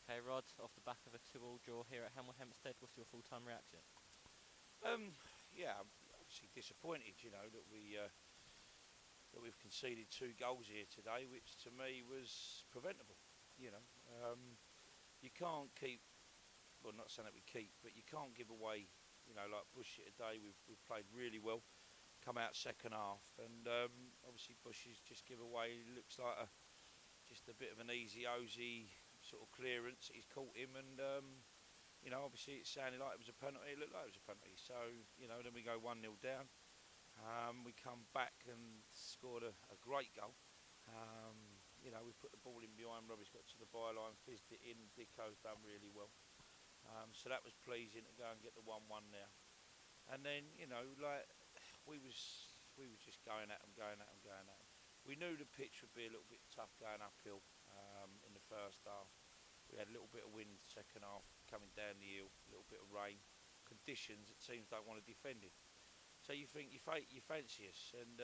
Okay, Rod, off the back of a 2-all draw here at Hemel Hempstead, what's your full-time reaction? Yeah, I'm obviously disappointed, that we've conceded 2 goals here today, which to me was preventable. You know, um, you can't keep, well, not saying that we keep, but you can't give away. Like Bush here today, we've played really well, come out second half, and obviously Bush's just give away. Looks like just a bit of an easy, osy sort of clearance. He's caught him, and obviously it sounded like it was a penalty. It looked like it was a penalty. So, then we go 1-0 down. We come back and scored a great goal. We put the ball in behind. Robbie's got to the byline, fizzed it in. Dicko's done really well. So that was pleasing to go and get the 1-1 there. And then, we was just going at them. We knew the pitch would be a little bit tough going uphill in the first half. We had a little bit of wind second half coming down the hill, a little bit of rain. Conditions that teams don't want to defend it. So you think you fancy us, and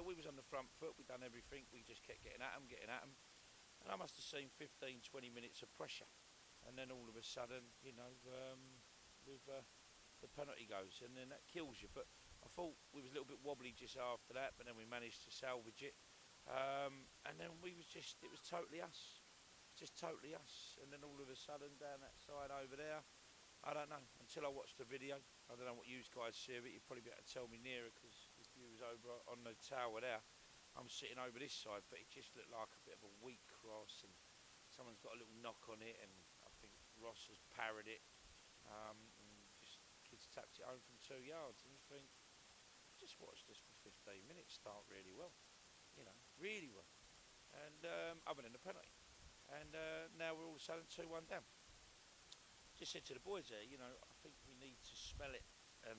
we was on the front foot. We done everything. We just kept getting at them, and I must have seen 15, 20 minutes of pressure, and then all of a sudden, the penalty goes, and then that kills you. But I thought we was a little bit wobbly just after that, but then we managed to salvage it, and then it was totally us, just totally us, and then all of a sudden down that side over there. I don't know, until I watched the video. I don't know what you guys see of it. You'd probably be able to tell me nearer, because if you was over on the tower there, I'm sitting over this side, but it just looked like a bit of a weak cross, and someone's got a little knock on it, and I think Ross has parried it, and just kids tapped it home from 2 yards, and you think, just watched this for 15 minutes start really well, really well, and other than the penalty, and now we're all of a sudden 2-1 down. Just said to the boys there, I think we need to smell it and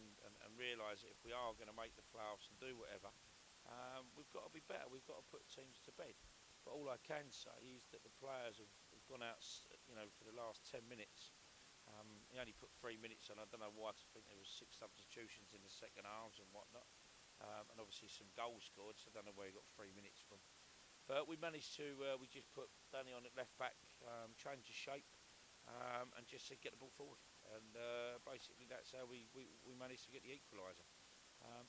realise that if we are going to make the playoffs and do whatever, we've got to be better. We've got to put teams to bed. But all I can say is that the players have gone out, for the last 10 minutes. He only put 3 minutes on. I don't know why. I think there was 6 substitutions in the second halves and whatnot, and obviously some goals scored. So I don't know where he got 3 minutes from. But we managed to. We just put Danny on at left back, change his shape. And just to get the ball forward, and basically that's how we managed to get the equaliser.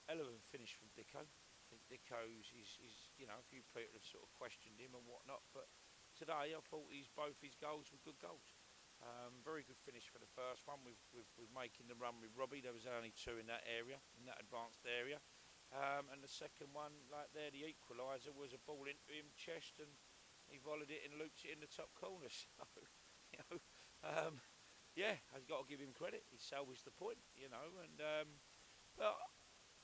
Hell of a finish from Dicko. I think Dicko's a few people have sort of questioned him and whatnot, but today I thought both his goals were good goals. Very good finish for the first one with making the run with Robbie. There was only 2 in that area, in that advanced area, and the second one, like there, the equaliser was a ball into him chest, and he volleyed it and looped it in the top corner. So, I've got to give him credit. He salvaged the point, and but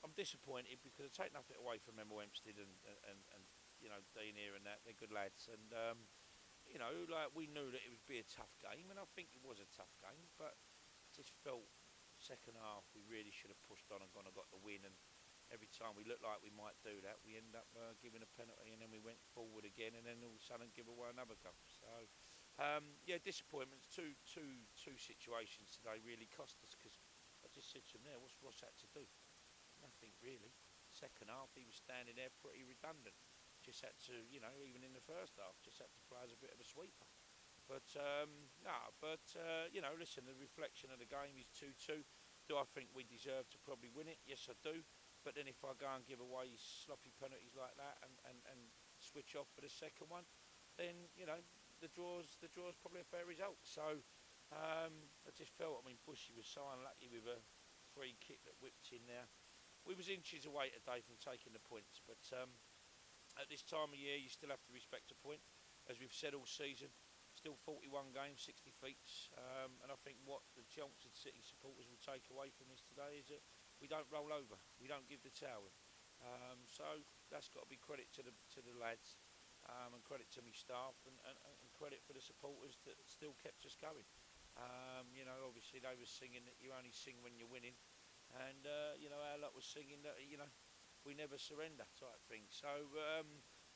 I'm disappointed because I take nothing away from Hemel Hempstead and Dean here and that. They're good lads, and we knew that it would be a tough game, and I think it was a tough game, but I just felt second half we really should have pushed on and gone and got the win, and every time we looked like we might do that, we end up giving a penalty, and then we went forward again, and then all of a sudden give away another goal. So disappointments. Two situations today really cost us, because I just said to him there, what's Ross had to do? Nothing really. Second half he was standing there pretty redundant. Just had to, even in the first half, just had to play as a bit of a sweeper. But listen, the reflection of the game is 2-2. Do I think we deserve to probably win it? Yes, I do. But then if I go and give away sloppy penalties like that and switch off for the second one, then the draw's probably a fair result. So I just felt, Bushy was so unlucky with a free kick that whipped in there. We was inches away today from taking the points, but at this time of year you still have to respect a point. As we've said all season, still 41 games, 60 defeats, and I think what the Chelmsford City supporters will take away from this today is that we don't roll over, we don't give the towel in. So that's got to be credit to the lads, and credit to my staff, and credit for the supporters that still kept us going. Obviously they were singing that you only sing when you're winning, and our lot was singing that we never surrender type thing. So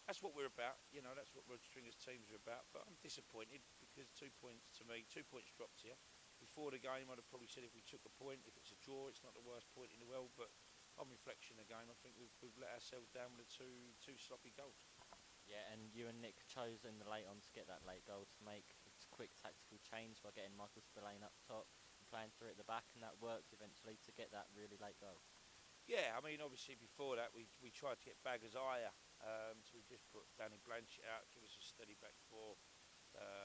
that's what we're about. That's what Rod Stringer's teams are about. But I'm disappointed because 2 points to me, 2 points dropped here. Before the game, I'd have probably said if we took a point, if it's a draw, it's not the worst point in the world. But on reflection of the game, I think we've let ourselves down with two sloppy goals. Yeah, and you and Nick chose in the late on to get that late goal to make a quick tactical change. campaigns by getting Michael Spillane up top and playing through at the back, and that worked eventually to get that really late goal. Yeah, I mean, obviously before that we tried to get Baggers higher, so we just put Danny Blanchett out, give us a steady back four,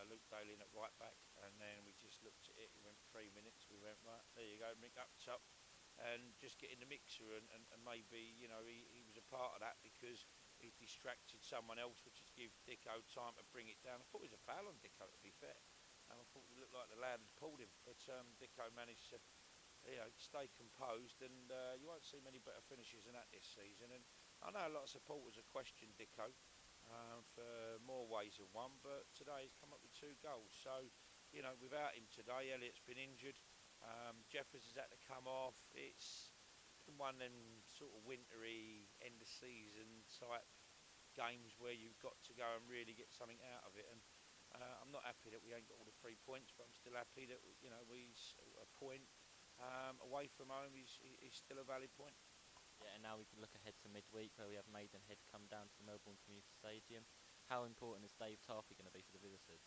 Luke Daly in at right back, and then we just looked at it. We went 3 minutes. We went right there. You go, Mick up top, and just get in the mixer, and maybe he was a part of that because he distracted someone else, which is give Dicko time to bring it down. I thought it was a foul on Dicko, to be fair. I thought it looked like the lad had pulled him, but Dicko managed to stay composed, and you won't see many better finishes than that this season. And I know a lot of supporters have questioned Dicko for more ways than one, but today he's come up with 2 goals. So, without him today, Elliott's been injured. Jeffers has had to come off. It's been one of them sort of wintry, end of season type games where you've got to go and really get something out of it. And I'm not happy that we ain't got all the 3 points, but I'm still happy that we's a point away from home is still a valid point. Yeah, and now we can look ahead to midweek where we have Maidenhead come down to the Melbourne Community Stadium. How important is Dave Tarpey going to be for the visitors?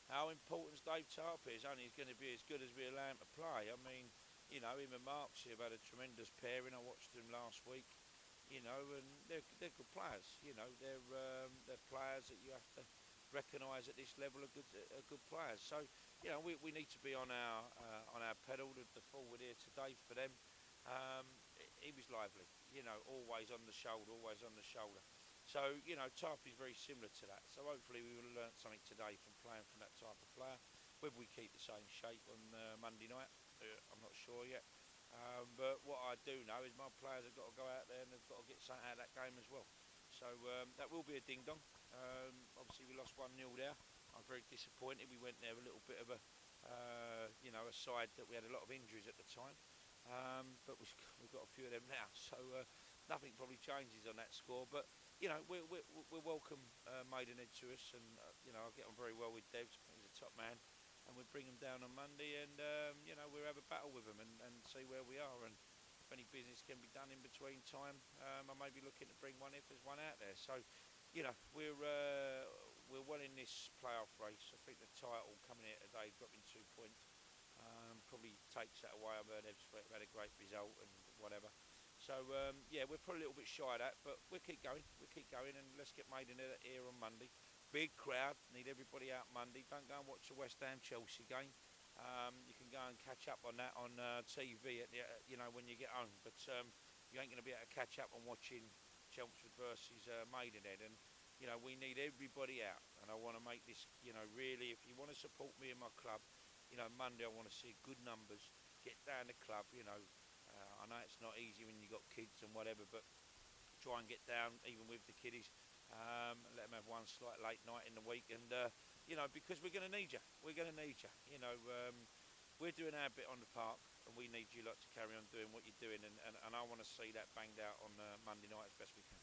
How important is Dave Tarpey? Is only going to be as good as we allow him to play. I mean, him and Marksy have had a tremendous pairing. I watched them last week, and they're good players. They're players that you have to recognise at this level are good players. So we need to be on our pedal. The forward here today for them. He was lively, always on the shoulder, So, Tarpey's very similar to that. So hopefully we will have learnt something today from playing from that type of player. Whether we keep the same shape on Monday night, I'm not sure yet. But what I do know is my players have got to go out there and they've got to get something out of that game as well. So that will be a ding-dong. Obviously we lost 1-0 there. I'm very disappointed. We went there a little bit of a side that we had a lot of injuries at the time. But we've got a few of them now, so nothing probably changes on that score. But we're welcome Maidenhead to us, and I get on very well with Debs. He's a top man, and we'll bring him down on Monday, and we'll have a battle with him and see where we are. And if any business can be done in between time, I may be looking to bring one if there's one out there. So we're well in this playoff race. I think the title coming here today, dropping 2 points. Probably takes that away. I've heard they've had a great result and whatever. So, we're probably a little bit shy of that, but we'll keep going. And let's get Maidenhead here on Monday. Big crowd, need everybody out Monday. Don't go and watch the West Ham-Chelsea game. You can go and catch up on that on TV at when you get home. But you ain't going to be able to catch up on watching Chelmsford versus Maidenhead. And, we need everybody out. And I want to make this, really, if you want to support me and my club, Monday I want to see good numbers, get down the club, I know it's not easy when you've got kids and whatever, but try and get down even with the kiddies, let them have one slight late night in the week, and, because we're going to need you, we're doing our bit on the park, and we need you lot to carry on doing what you're doing, and I want to see that banged out on Monday night as best we can.